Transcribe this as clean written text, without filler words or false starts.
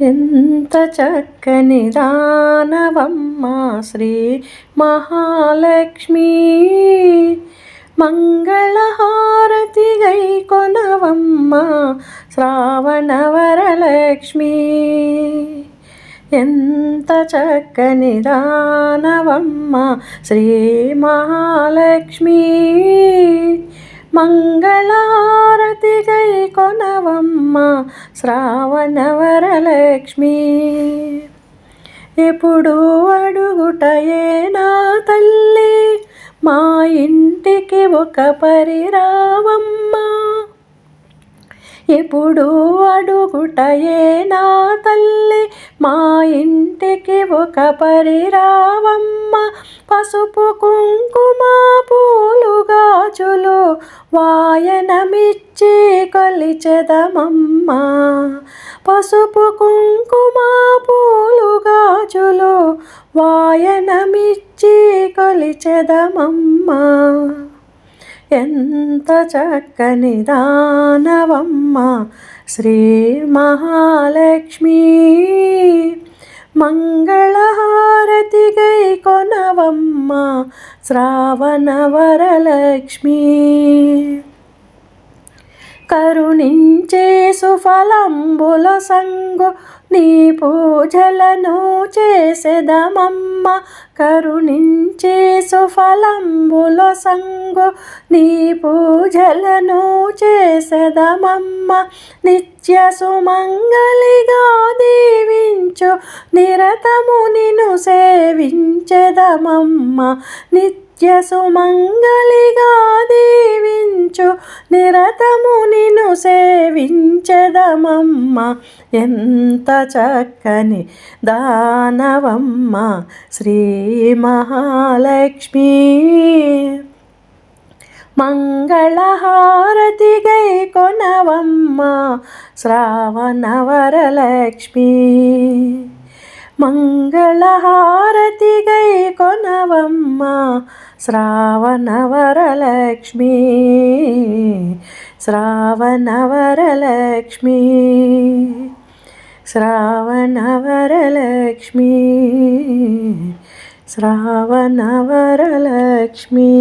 ఎంత చక్కని దానవమ్మ శ్రీ మహాలక్ష్మి, మంగళహారతి గై కొనవమ్మ శ్రావణ వరలక్ష్మి. ఎంత చక్కని దానవమ్మ శ్రీ మహాలక్ష్మి, మంగళహారతి గై కొనవమ్మ శ్రావణ వరలక్ష్మి. ఎప్పుడు అడుగుటయే నా తల్లి, మా ఇంటికి ఒక పరిరావమ్మ. ఎప్పుడు అడుగుటయే నా తల్లి, మా ఇంటికి ఒక పరిరావమ్మ. పసుపు కుంకుమ పూలు గాజులు వాయనమిచ్చి కొలిచెదమమ్మ. పసుపు కుంకుమ పూలు గాజులు వాయనమిచ్చి కొలిచెదమమ్మ. ఎంత చక్కని దానవమ్మ శ్రీ మహాలక్ష్మి, మంగళహారతి గై కొనవమ్మ శ్రావణ వరలక్ష్మి. కరుణించే సుఫలంబుల సంగు నీ పూజలను చేసెదమమ్మ. కరుణించే సుఫలంబుల సంగు నీ పూజలను చేసెదమమ్మ. నిత్య సుమంగళిగా దీవించు నిరతము నిన్ను సేవించెదమమ్మ. నిత్య సుమంగళిగా దీవించు నిరతము నిన్ను సేవించెదమమ్మ. ఎంత చక్కని దానవమ్మ శ్రీ మహాలక్ష్మి, మంగళహారతి గై కొనవమ్మ శ్రావణ వరలక్ష్మి. మంగళహారతి గై కొనవమ్మ శ్రావణ వరలక్ష్మి, శ్రావణ వరలక్ష్మి, శ్రావణ వరలక్ష్మి, శ్రావణ వరలక్ష్మి.